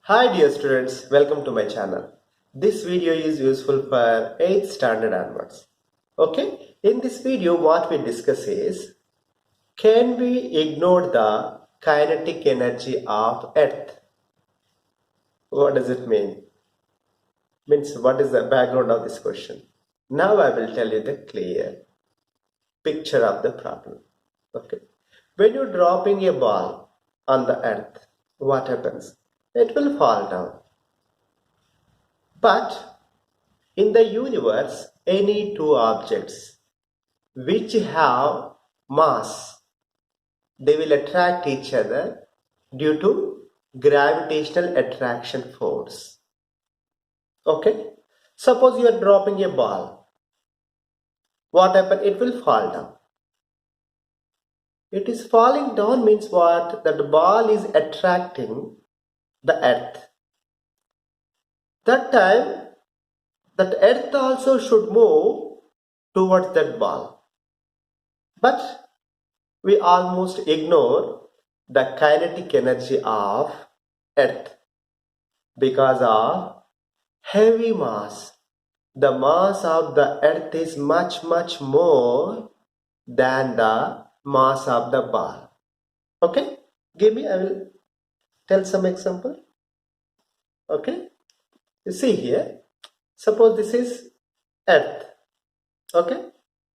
Hi dear students, welcome to my channel. This video is useful for 8th standard onwards. Okay, in this video what we discuss is, can we ignore the kinetic energy of Earth? What does it mean? Means what is the background of this question? Now I will tell you the clear picture of the problem. Okay, when you're dropping a ball on the Earth, what happens? It will fall down. But in the universe, any two objects which have mass, they will attract each other due to gravitational attraction force. Okay? Suppose you are dropping a ball. What happens? It will fall down. It is falling down means what? That the ball is attracting the earth. That time, that earth also should move towards that ball. But we almost ignore the kinetic energy of earth because of heavy mass. The mass of the earth is much more than the mass of the ball. Okay, I will tell some example. Okay, you see here, suppose this is earth. Okay,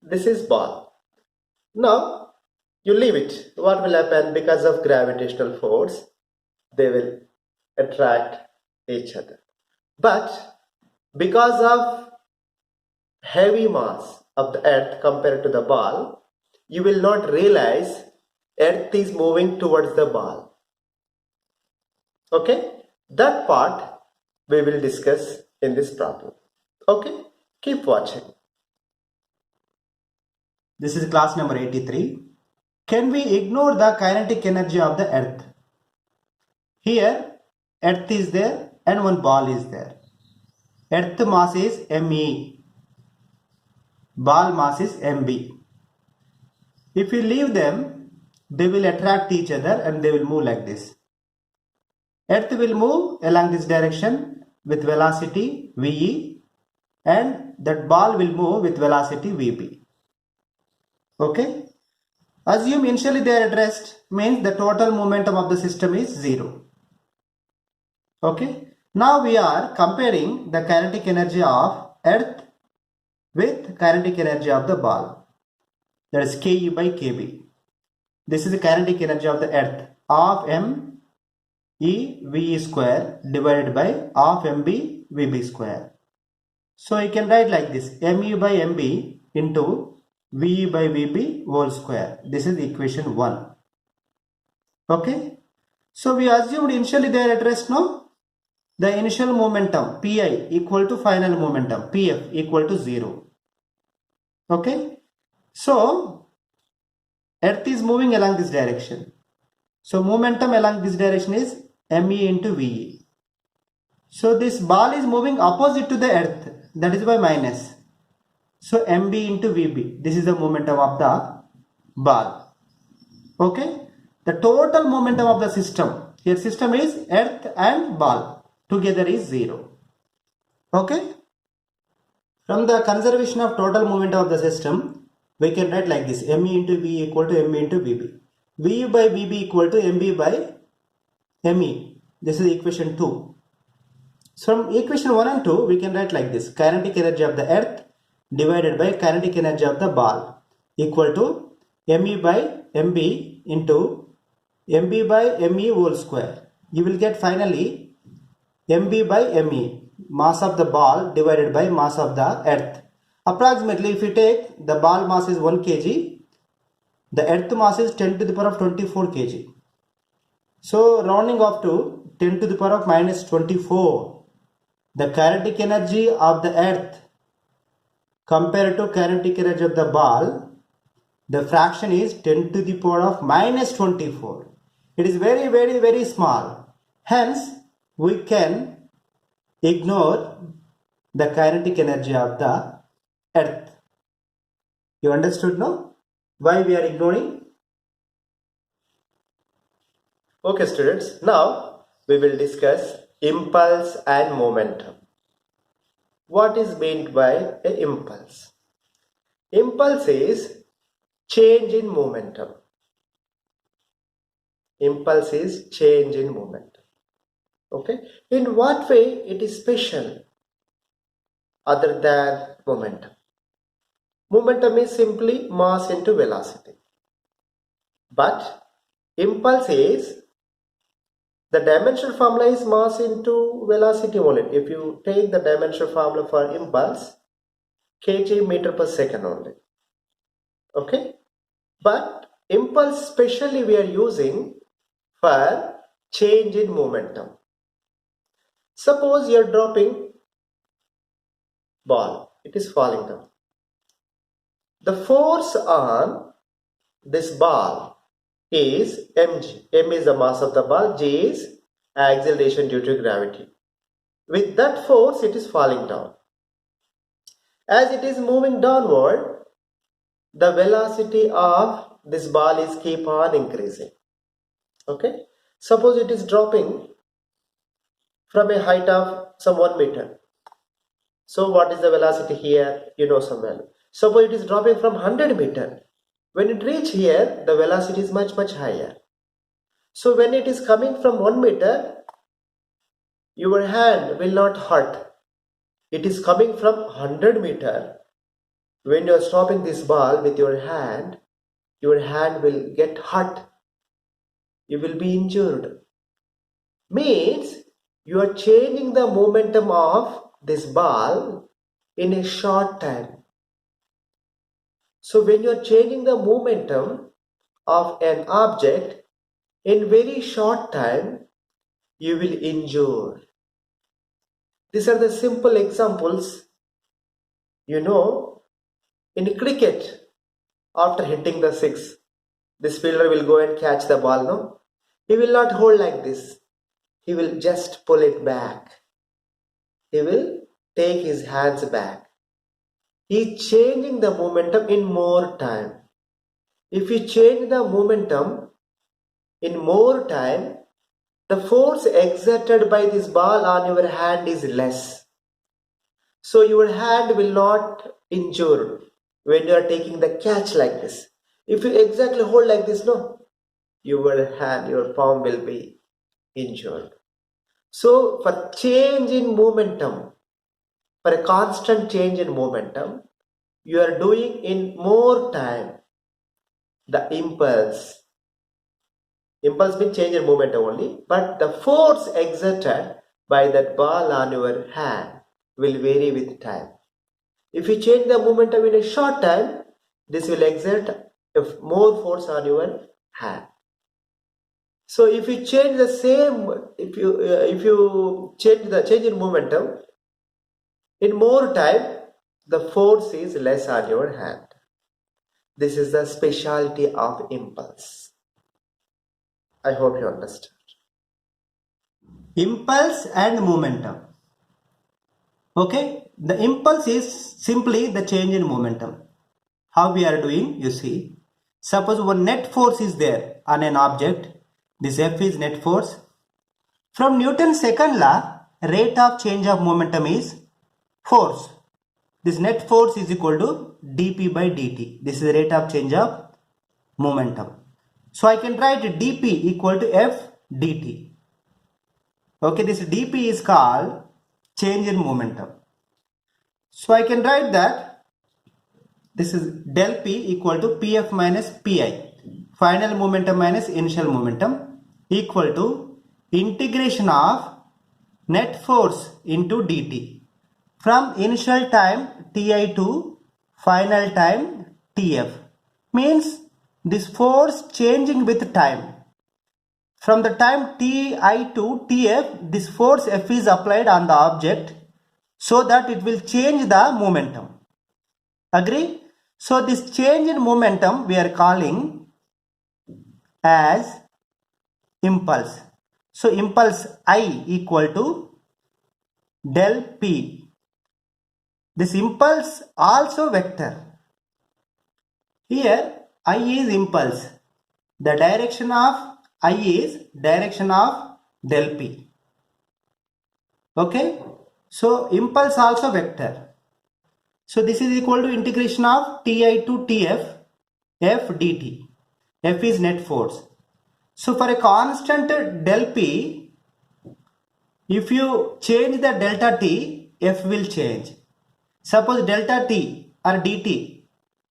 this is ball. Now you leave it. What will happen? Because of gravitational force, they will attract each other. But because of heavy mass of the earth compared to the ball, you will not realize earth is moving towards the ball. Okay, that part we will discuss in this problem. Okay, keep watching. This is class number 83. Can we ignore the kinetic energy of the earth? Here, earth is there and one ball is there. Earth mass is ME. Ball mass is MB. If you leave them, they will attract each other and they will move like this. Earth will move along this direction with velocity VE and that ball will move with velocity VB. Okay? Assume initially they are at rest, means the total momentum of the system is 0. Okay? Now we are comparing the kinetic energy of earth with kinetic energy of the ball. That is KE by KB. This is the kinetic energy of the earth of M E VE square divided by of MB VB square. So you can write like this, ME by MB into VE by VB whole square. This is equation 1. Okay. So we assumed initially they are at rest now. The initial momentum Pi equal to final momentum Pf equal to 0. Okay. So earth is moving along this direction. So momentum along this direction is ME into VE. So this ball is moving opposite to the earth, that is by minus. So MB into VB, this is the momentum of the ball. Okay, the total momentum of the system, here system is earth and ball, together is 0. Okay, from the conservation of total momentum of the system, we can write like this, ME into VE equal to ME into VB. VE by VB equal to MB by ME. This is equation 2. From equation 1 and 2, we can write like this, kinetic energy of the earth divided by kinetic energy of the ball equal to ME by MB into MB by ME whole square. You will get finally MB by ME, mass of the ball divided by mass of the earth. Approximately, if you take the ball mass is 1 kg, the earth mass is 10 to the power of 24 kg. So rounding off to 10 to the power of minus 24, the kinetic energy of the earth compared to kinetic energy of the ball, the fraction is 10 to the power of minus 24. It is very small. Hence, we can ignore the kinetic energy of the earth. You understood now? Why we are ignoring? Okay students, now we will discuss impulse and momentum. What is meant by an impulse? Impulse is change in momentum. Impulse is change in momentum. Okay. In what way it is special other than momentum? Momentum is simply mass into velocity. But impulse is the dimensional formula is mass into velocity only. If you take the dimensional formula for impulse, kg meter per second only. Okay. But impulse specially we are using for change in momentum. Suppose you are dropping ball, it is falling down. The force on this ball is mg. M is the mass of the ball, g is acceleration due to gravity. With that force it is falling down. As it is moving downward, the velocity of this ball is keep on increasing. Okay. Suppose it is dropping from a height of some 1 meter. So what is the velocity here? You know some value. Suppose it is dropping from 100 meter. When it reach here, the velocity is much higher. So when it is coming from 1 meter, your hand will not hurt. It is coming from 100 meter. When you are stopping this ball with your hand will get hurt. You will be injured. Means you are changing the momentum of this ball in a short time. So when you are changing the momentum of an object in very short time, you will injure. These are the simple examples. You know, in cricket, after hitting the six, this fielder will go and catch the ball, no? He will not hold like this. He will just pull it back. He will take his hands back. He is changing the momentum in more time. If you change the momentum in more time, the force exerted by this ball on your hand is less. So your hand will not injure when you are taking the catch like this. If you exactly hold like this, no, your palm will be injured. So for change in momentum, for a constant change in momentum, you are doing in more time the impulse. Impulse means change in momentum only, but the force exerted by that ball on your hand will vary with time. If you change the momentum in a short time, this will exert more force on your hand. So if you change the same, if you change in momentum in more time, the force is less on your hand. This is the specialty of impulse. I hope you understand. Impulse and momentum. Okay, the impulse is simply the change in momentum. How we are doing, you see. Suppose one net force is there on an object. This F is net force. From Newton's second law, rate of change of momentum is force. This net force is equal to dp by dt. This is the rate of change of momentum. So I can write dp equal to f dt. Okay, this dp is called change in momentum. So I can write that this is del p equal to pf minus pi, final momentum minus initial momentum, equal to integration of net force into dt from initial time ti to final time tf. Means this force changing with time. From the time ti to tf, this force F is applied on the object so that it will change the momentum. Agree? So this change in momentum we are calling as impulse. So impulse I equal to del P. This impulse also vector. Here I is impulse. The direction of I is direction of del P. Okay, so impulse also vector. So this is equal to integration of Ti to Tf f dt. F is net force. So for a constant del P, if you change the delta T, F will change. Suppose delta T or dt.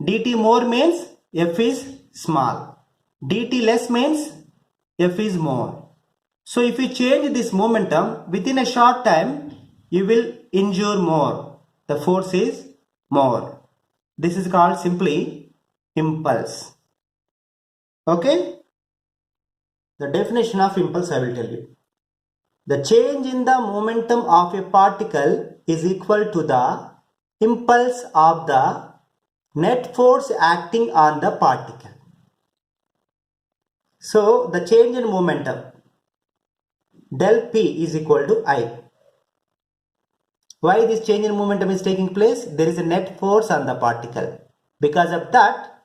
Dt more means F is small. Dt less means F is more. So if you change this momentum within a short time, you will injure more. The force is more. This is called simply impulse. Okay? The definition of impulse I will tell you. The change in the momentum of a particle is equal to the impulse of the net force acting on the particle. So the change in momentum del P is equal to I. Why this change in momentum is taking place? There is a net force on the particle. Because of that,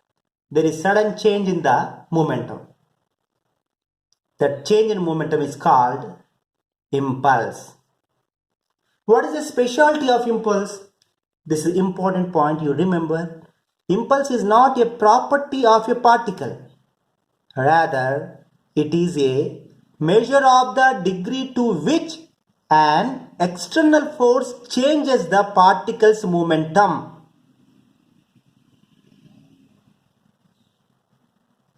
there is sudden change in the momentum. That change in momentum is called impulse. What is the specialty of impulse? This is important point you remember. Impulse is not a property of a particle. Rather, it is a measure of the degree to which an external force changes the particle's momentum.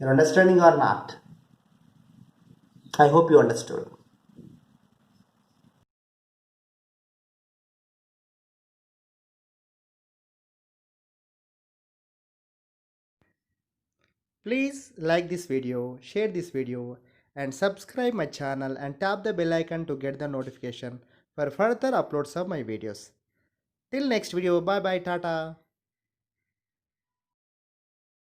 You're understanding or not? I hope you understood. Please like this video, share this video and subscribe my channel and tap the bell icon to get the notification for further uploads of my videos. Till next video, bye bye, tata.